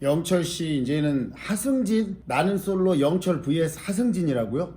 영철 씨 이제는 하승진? 나는 솔로 영철 vs 하승진이라고요?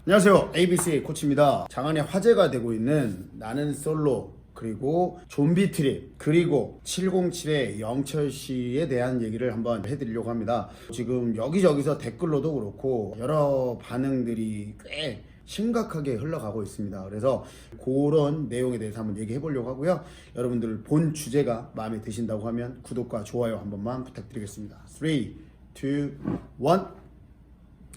안녕하세요. ABC 코치입니다. 장안에 화제가 되고 있는 나는 솔로 그리고 좀비 트립 그리고 707의 영철 씨에 대한 얘기를 한번 해드리려고 합니다. 지금 여기저기서 댓글로도 그렇고 여러 반응들이 꽤 심각하게 흘러가고 있습니다. 그래서 그런 내용에 대해서 한번 얘기해 보려고 하고요. 여러분들 본 주제가 마음에 드신다고 하면 구독과 좋아요 한 번만 부탁드리겠습니다. 3, 2, 1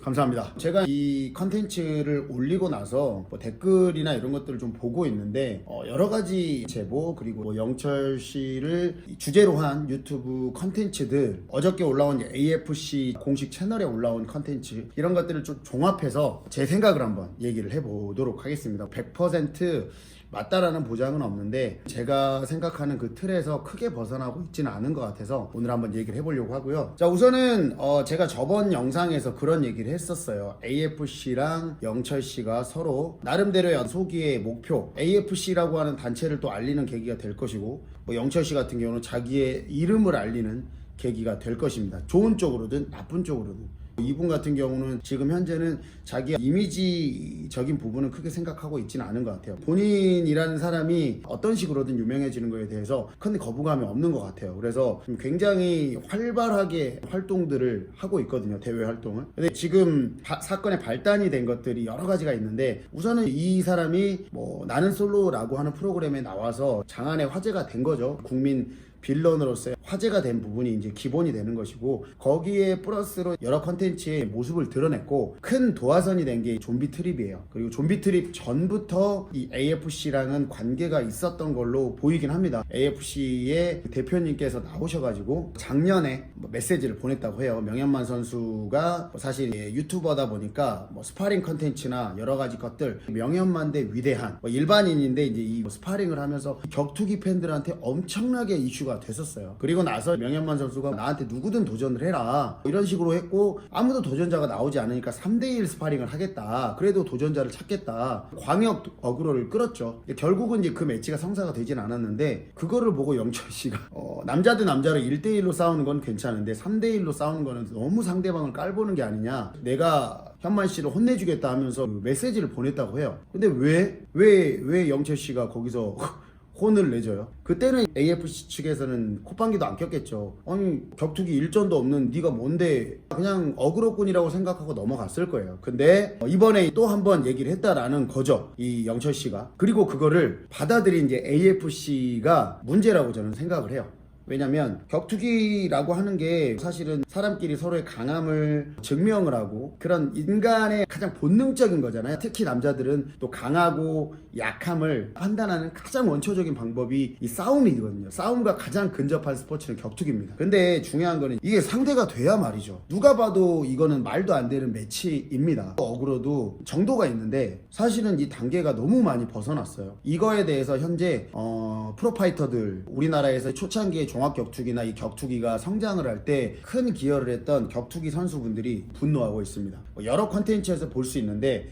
감사합니다. 제가 이 컨텐츠를 올리고 나서 댓글이나 이런 것들을 좀 보고 있는데 여러 가지 제보 그리고 영철 씨를 주제로 한 유튜브 컨텐츠들, 어저께 올라온 AFC 공식 채널에 올라온 컨텐츠, 이런 것들을 좀 종합해서 제 생각을 한번 얘기를 해보도록 하겠습니다. 100% 맞다라는 보장은 없는데 제가 생각하는 그 틀에서 크게 벗어나고 있지는 않은 것 같아서 오늘 한번 얘기를 해보려고 하고요. 자, 우선은 제가 저번 영상에서 그런 얘기를 했었어요. AFC랑 영철 씨가 서로 나름대로의 소기의 목표, AFC라고 하는 단체를 또 알리는 계기가 될 것이고, 뭐 영철 씨 같은 경우는 자기의 이름을 알리는 계기가 될 것입니다. 좋은 쪽으로든 나쁜 쪽으로든. 이분 같은 경우는 지금 현재는 자기 이미지적인 부분은 크게 생각하고 있지는 않은 것 같아요. 본인이라는 사람이 어떤 식으로든 유명해지는 거에 대해서 큰 거부감이 없는 것 같아요. 그래서 굉장히 활발하게 활동들을 하고 있거든요. 대외 활동을. 근데 지금 사건의 발단이 된 것들이 여러 가지가 있는데, 우선은 이 사람이 뭐 나는 솔로라고 하는 프로그램에 나와서 장안의 화제가 된 거죠. 국민 빌런으로서의 화제가 된 부분이 이제 기본이 되는 것이고, 거기에 플러스로 여러 컨텐츠의 모습을 드러냈고, 큰 도화선이 된 게 좀비 트립이에요. 그리고 좀비 트립 전부터 이 AFC랑은 관계가 있었던 걸로 보이긴 합니다. AFC의 대표님께서 나오셔가지고 작년에 메시지를 보냈다고 해요. 명현만 선수가 사실 유튜버다 보니까 스파링 컨텐츠나 여러 가지 것들, 명현만 대 위대한 일반인인데 이제 이 스파링을 하면서 격투기 팬들한테 엄청나게 이슈가 됐었어요. 그리고 나서 명현만 선수가 나한테 누구든 도전을 해라 이런 식으로 했고, 아무도 도전자가 나오지 않으니까 3대1 스파링을 하겠다, 그래도 도전자를 찾겠다, 광역 어그로를 끌었죠. 결국은 이제 그 매치가 성사가 되진 않았는데, 그거를 보고 영철 씨가 남자 대 남자로 1대1로 싸우는 건 괜찮은데 3대1로 싸우는 거는 너무 상대방을 깔보는 게 아니냐, 내가 현만 씨를 혼내주겠다 하면서 메시지를 보냈다고 해요. 근데 왜 영철 씨가 거기서 혼을 내줘요? 그때는 AFC 측에서는 콧방귀도 안 꼈겠죠. 아니, 격투기 일전도 없는 네가 뭔데, 그냥 어그로꾼이라고 생각하고 넘어갔을 거예요. 근데 이번에 또 한 번 얘기를 했다라는 거죠, 이 영철 씨가. 그리고 그거를 받아들인 이제 AFC가 문제라고 저는 생각을 해요. 왜냐면 격투기라고 하는 게 사실은 사람끼리 서로의 강함을 증명을 하고 그런 인간의 가장 본능적인 거잖아요. 특히 남자들은 또 강하고 약함을 판단하는 가장 원초적인 방법이 이 싸움이거든요. 싸움과 가장 근접한 스포츠는 격투기입니다. 근데 중요한 거는 이게 상대가 돼야 말이죠. 누가 봐도 이거는 말도 안 되는 매치입니다. 어그로도 정도가 있는데 사실은 이 단계가 너무 많이 벗어났어요. 이거에 대해서 현재 프로파이터들, 우리나라에서 초창기에 종합격투기나 이 격투기가 성장을 할 때 큰 기여를 했던 격투기 선수분들이 분노하고 있습니다. 여러 컨텐츠에서 볼 수 있는데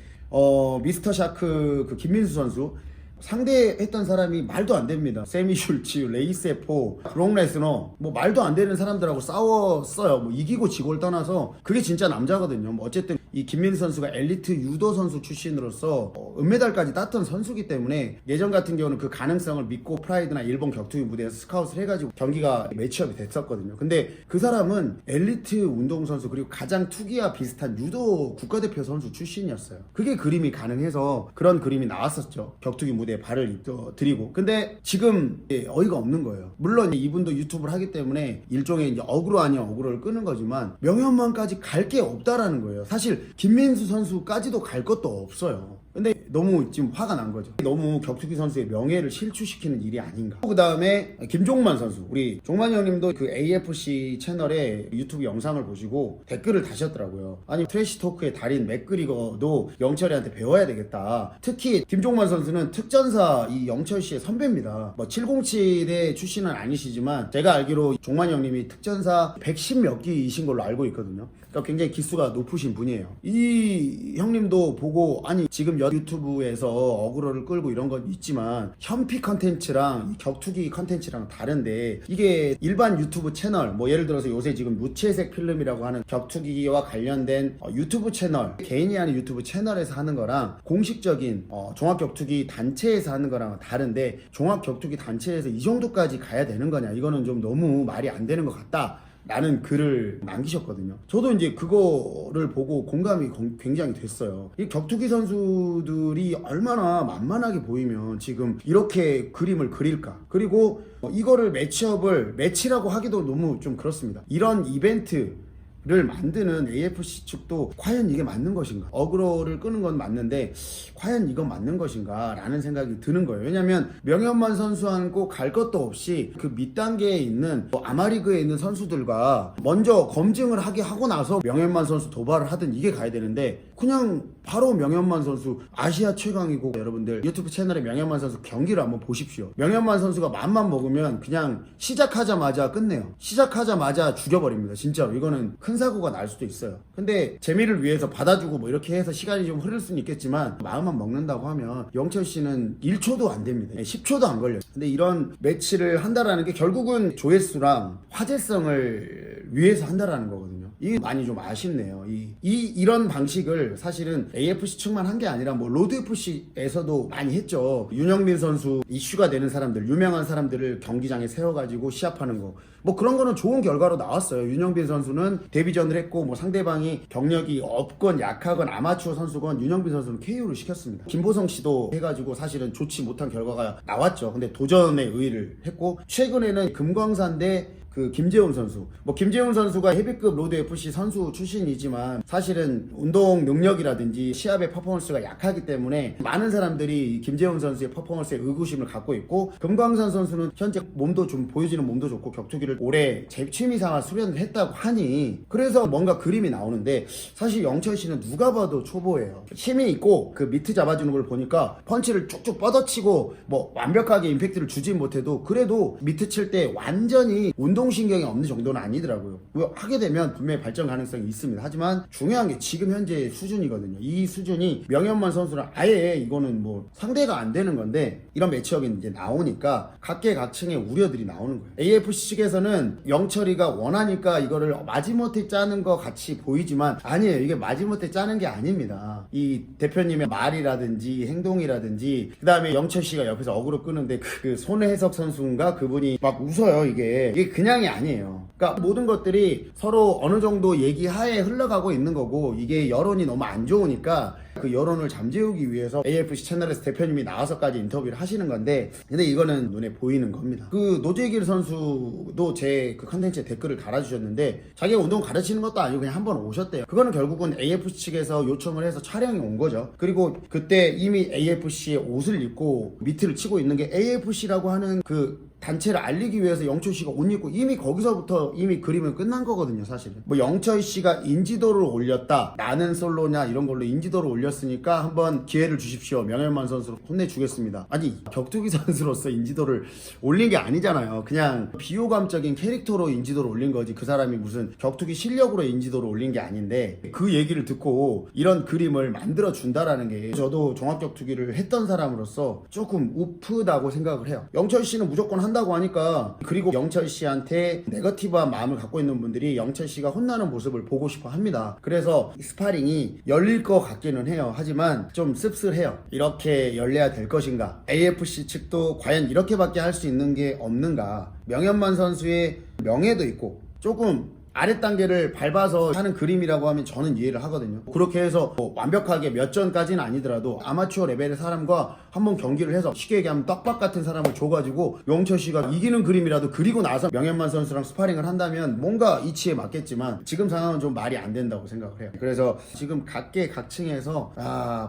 미스터 샤크 그 김민수 선수 상대했던 사람이 말도 안 됩니다. 세미 슐츠, 레이세포, 브록 레스너, 말도 안 되는 사람들하고 싸웠어요. 이기고 지고를 떠나서 그게 진짜 남자거든요. 어쨌든 이 김민수 선수가 엘리트 유도 선수 출신으로서 은메달까지 땄던 선수기 때문에 예전 같은 경우는 그 가능성을 믿고 프라이드나 일본 격투기 무대에서 스카웃을 해가지고 경기가 매치업이 됐었거든요. 근데 그 사람은 엘리트 운동선수, 그리고 가장 투기와 비슷한 유도 국가대표 선수 출신이었어요. 그게 그림이 가능해서 그런 그림이 나왔었죠. 격투기 무대에 발을 들이고. 근데 지금 어이가 없는 거예요. 물론 이분도 유튜브를 하기 때문에 일종의 이제 어그로 아닌 어그로를 끄는 거지만 명현만까지 갈 게 없다라는 거예요. 사실 김민수 선수까지도 갈 것도 없어요. 근데 너무 지금 화가 난 거죠. 너무 격투기 선수의 명예를 실추시키는 일이 아닌가. 그 다음에 김종만 선수, 우리 종만 형님도 그 AFC 채널에 유튜브 영상을 보시고 댓글을 다셨더라고요. 아니, 트래시 토크의 달인 맥그리거도 영철이한테 배워야 되겠다. 특히 김종만 선수는 특전사 이 영철 씨의 선배입니다. 707의 출신은 아니시지만 제가 알기로 종만 형님이 특전사 110몇 기이신 걸로 알고 있거든요. 그러니까 굉장히 기수가 높으신 분이에요. 이 형님도 보고 아니 지금 유튜브에서 어그로를 끌고 이런 건 있지만 현피 컨텐츠랑 격투기 컨텐츠랑 다른데 이게 일반 유튜브 채널 뭐 예를 들어서 요새 지금 무채색 필름이라고 하는 격투기와 관련된 유튜브 채널 개인이 하는 유튜브 채널에서 하는 거랑 공식적인 종합격투기 단체에서 하는 거랑 다른데 종합격투기 단체에서 이 정도까지 가야 되는 거냐 이거는 좀 너무 말이 안 되는 것 같다 라는 글을 남기셨거든요. 저도 이제 그거를 보고 공감이 굉장히 됐어요. 이 격투기 선수들이 얼마나 만만하게 보이면 지금 이렇게 그림을 그릴까. 그리고 이거를 매치라고 하기도 너무 좀 그렇습니다. 이런 이벤트를 만드는 AFC 측도 과연 이게 맞는 것인가? 어그로를 끄는 건 맞는데 과연 이건 맞는 것인가? 라는 생각이 드는 거예요. 왜냐면 명현만 선수하고 갈 것도 없이 그 밑단계에 있는 아마리그에 있는 선수들과 먼저 검증을 하고 나서 명현만 선수 도발을 하든 이게 가야 되는데 그냥 바로 명현만 선수 아시아 최강이고 여러분들 유튜브 채널에 명현만 선수 경기를 한번 보십시오. 명현만 선수가 맘만 먹으면 그냥 시작하자마자 끝내요. 시작하자마자 죽여버립니다. 진짜로 이거는 큰 사고가 날 수도 있어요. 근데 재미를 위해서 받아주고 뭐 이렇게 해서 시간이 좀 흐를 수는 있겠지만 마음만 먹는다고 하면 영철 씨는 1초도 안 됩니다. 10초도 안 걸려요. 근데 이런 매치를 한다라는 게 결국은 조회수랑 화제성을 위해서 한다라는 거거든요. 이게 많이 좀 아쉽네요. 이런 방식을 사실은 AFC 측만 한 게 아니라 뭐 로드 FC에서도 많이 했죠. 윤영빈 선수 이슈가 되는 사람들, 유명한 사람들을 경기장에 세워가지고 시합하는 거. 뭐 그런 거는 좋은 결과로 나왔어요. 윤영빈 선수는 데뷔전을 했고 뭐 상대방이 경력이 없건 약하건 아마추어 선수건 윤영빈 선수는 KO를 시켰습니다. 김보성 씨도 해가지고 사실은 좋지 못한 결과가 나왔죠. 근데 도전에 의의를 했고 최근에는 금광산 대 김재훈 선수. 뭐 김재훈 선수가 헤비급 로드 FC 선수 출신이지만 사실은 운동 능력이라든지 시합의 퍼포먼스가 약하기 때문에 많은 사람들이 김재훈 선수의 퍼포먼스에 의구심을 갖고 있고 금광산 선수는 현재 몸도 좀 보여지는 몸도 좋고 격투기를 올해 제 취미삼아 수련을 했다고 하니 그래서 뭔가 그림이 나오는데 사실 영철 씨는 누가 봐도 초보예요. 힘이 있고 그 미트 잡아주는 걸 보니까 펀치를 쭉쭉 뻗어치고 뭐 완벽하게 임팩트를 주진 못해도 그래도 미트 칠 때 완전히 운동신경이 없는 정도는 아니더라고요. 하게 되면 분명히 발전 가능성이 있습니다. 하지만 중요한 게 지금 현재 수준이거든요. 이 수준이 명현만 선수랑 아예 이거는 뭐 상대가 안 되는 건데 이런 매치업이 이제 나오니까 각계각층의 우려들이 나오는 거예요. AFC 측에서는 영철이가 원하니까 이거를 마지못해 짜는 것 같이 보이지만 아니에요. 이게 마지못해 짜는 게 아닙니다. 이 대표님의 말이라든지 행동이라든지 그 다음에 영철 씨가 옆에서 어그로 끄는데 그 손해석 선수인가 그분이 막 웃어요. 이게 그냥이 아니에요. 그러니까 모든 것들이 서로 어느 정도 얘기하에 흘러가고 있는 거고 이게 여론이 너무 안 좋으니까 그 여론을 잠재우기 위해서 AFC 채널에서 대표님이 나와서까지 인터뷰를 하시는 건데 근데 이거는 눈에 보이는 겁니다. 그 노재길 선수도 제 그 컨텐츠에 댓글을 달아주셨는데 자기가 운동 가르치는 것도 아니고 그냥 한번 오셨대요. 그거는 결국은 AFC 측에서 요청을 해서 촬영이 온 거죠. 그리고 그때 이미 AFC의 옷을 입고 미트를 치고 있는 게 AFC라고 하는 그 단체를 알리기 위해서 영철 씨가 옷 입고 이미 거기서부터 이미 그림은 끝난 거거든요. 사실은 뭐 영철 씨가 인지도를 올렸다 나는 솔로냐 이런 걸로 인지도를 올렸으니까 한번 기회를 주십시오. 명현만 선수로 혼내주겠습니다. 아니 격투기 선수로서 인지도를 올린 게 아니잖아요. 그냥 비호감적인 캐릭터로 인지도를 올린 거지 그 사람이 무슨 격투기 실력으로 인지도를 올린 게 아닌데 그 얘기를 듣고 이런 그림을 만들어 준다라는 게 저도 종합격투기를 했던 사람으로서 조금 우프다고 생각을 해요. 영철 씨는 무조건 한다고 하니까 그리고 영철 씨한테 네거티브한 마음을 갖고 있는 분들이 영철 씨가 혼나는 모습을 보고 싶어 합니다. 그래서 스파링이 열릴 것 같기는 해요. 하지만 좀 씁쓸해요. 이렇게 열려야 될 것인가? AFC 측도 과연 이렇게밖에 할 수 있는 게 없는가? 명현만 선수의 명예도 있고 조금 아래 단계를 밟아서 하는 그림이라고 하면 저는 이해를 하거든요. 그렇게 해서 뭐 완벽하게 몇 전까지는 아니더라도 아마추어 레벨의 사람과 한번 경기를 해서 쉽게 얘기하면 떡밥 같은 사람을 줘가지고 영철 씨가 이기는 그림이라도 그리고 나서 명현만 선수랑 스파링을 한다면 뭔가 이치에 맞겠지만 지금 상황은 좀 말이 안 된다고 생각을 해요. 그래서 지금 각계각층에서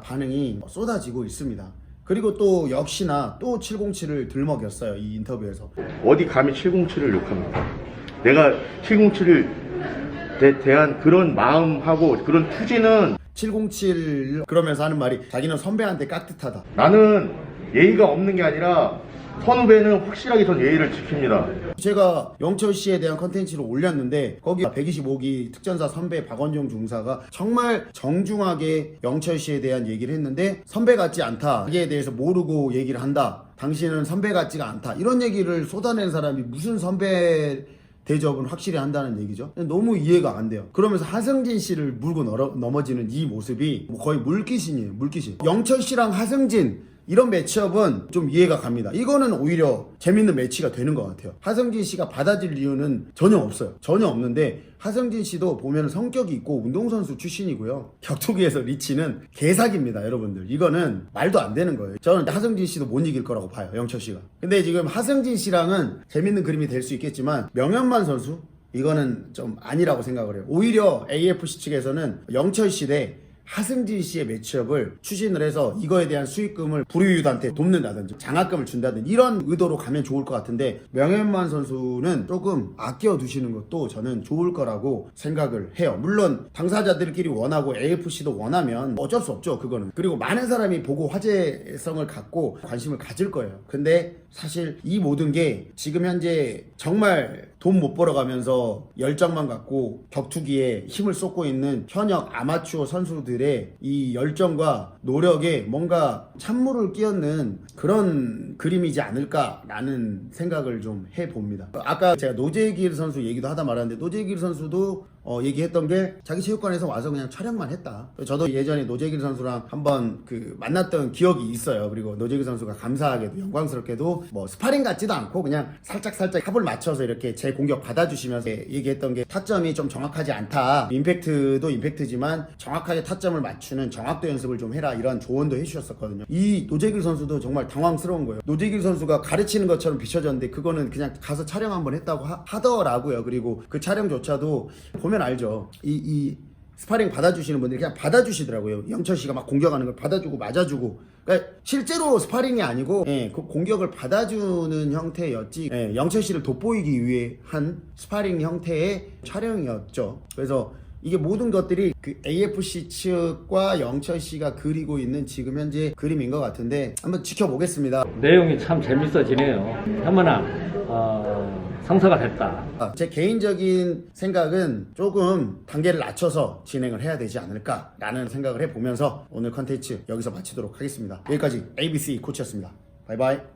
반응이 쏟아지고 있습니다. 그리고 또 역시나 또 707을 들먹였어요. 이 인터뷰에서. 어디 감히 707을 욕합니까? 내가 707에 대한 그런 마음하고 그런 투지는 707 그러면서 하는 말이 자기는 선배한테 깍듯하다. 나는 예의가 없는 게 아니라 선후배는 확실하게 전 예의를 지킵니다. 제가 영철 씨에 대한 컨텐츠를 올렸는데 거기 125기 특전사 선배 박원종 중사가 정말 정중하게 영철 씨에 대한 얘기를 했는데 선배 같지 않다. 자기에 대해서 모르고 얘기를 한다. 당신은 선배 같지가 않다. 이런 얘기를 쏟아낸 사람이 무슨 선배 대접은 확실히 한다는 얘기죠. 너무 이해가 안 돼요. 그러면서 하승진 씨를 물고 넘어지는 이 모습이 뭐 거의 물귀신이에요. 물귀신. 영철 씨랑 하승진 이런 매치업은 좀 이해가 갑니다. 이거는 오히려 재밌는 매치가 되는 것 같아요. 하승진 씨가 받아줄 이유는 전혀 없어요. 전혀 없는데 하승진 씨도 보면 성격이 있고 운동선수 출신이고요. 격투기에서 리치는 개사기입니다, 여러분들. 이거는 말도 안 되는 거예요. 저는 하승진 씨도 못 이길 거라고 봐요, 영철 씨가. 근데 지금 하승진 씨랑은 재밌는 그림이 될 수 있겠지만 명현만 선수? 이거는 좀 아니라고 생각을 해요. 오히려 AFC 측에서는 영철 씨 대 하승진 씨의 매치업을 추진을 해서 이거에 대한 수익금을 불우이웃한테 돕는다든지 장학금을 준다든지 이런 의도로 가면 좋을 것 같은데 명현만 선수는 조금 아껴두시는 것도 저는 좋을 거라고 생각을 해요. 물론 당사자들끼리 원하고 AFC도 원하면 어쩔 수 없죠, 그거는. 그리고 많은 사람이 보고 화제성을 갖고 관심을 가질 거예요. 근데 사실 이 모든 게 지금 현재 정말 돈 못 벌어가면서 열정만 갖고 격투기에 힘을 쏟고 있는 현역 아마추어 선수들의 이 열정과 노력에 뭔가 찬물을 끼얹는 그런 그림이지 않을까라는 생각을 좀 해봅니다. 아까 제가 노재길 선수 얘기도 하다 말았는데 노재길 선수도 얘기했던 게 자기 체육관에서 와서 그냥 촬영만 했다. 저도 예전에 노재길 선수랑 한번 만났던 기억이 있어요. 그리고 노재길 선수가 감사하게도 영광스럽게도 뭐 스파링 같지도 않고 그냥 살짝 합을 맞춰서 이렇게 제 공격 받아주시면서 얘기했던 게 타점이 좀 정확하지 않다. 임팩트도 임팩트지만 정확하게 타점을 맞추는 정확도 연습을 좀 해라. 이런 조언도 해주셨었거든요. 이 노재길 선수도 정말 당황스러운 거예요. 노재길 선수가 가르치는 것처럼 비춰졌는데 그거는 그냥 가서 촬영 한번 했다고 하더라고요. 그리고 그 촬영조차도 보면 알죠. 이 스파링 받아주시는 분들이 그냥 받아주시더라고요. 영철 씨가 막 공격하는 걸 받아주고 맞아주고. 그러니까 실제로 스파링이 아니고 그 공격을 받아주는 형태였지. 영철 씨를 돋보이기 위해 한 스파링 형태의 촬영이었죠. 그래서 이게 모든 것들이 그 AFC 측과 영철 씨가 그리고 있는 지금 현재 그림인 것 같은데 한번 지켜보겠습니다. 내용이 참 재밌어지네요. 현만아, 성사가 됐다. 제 개인적인 생각은 조금 단계를 낮춰서 진행을 해야 되지 않을까라는 생각을 해보면서 오늘 컨텐츠 여기서 마치도록 하겠습니다. 여기까지 ABC 코치였습니다. 바이바이.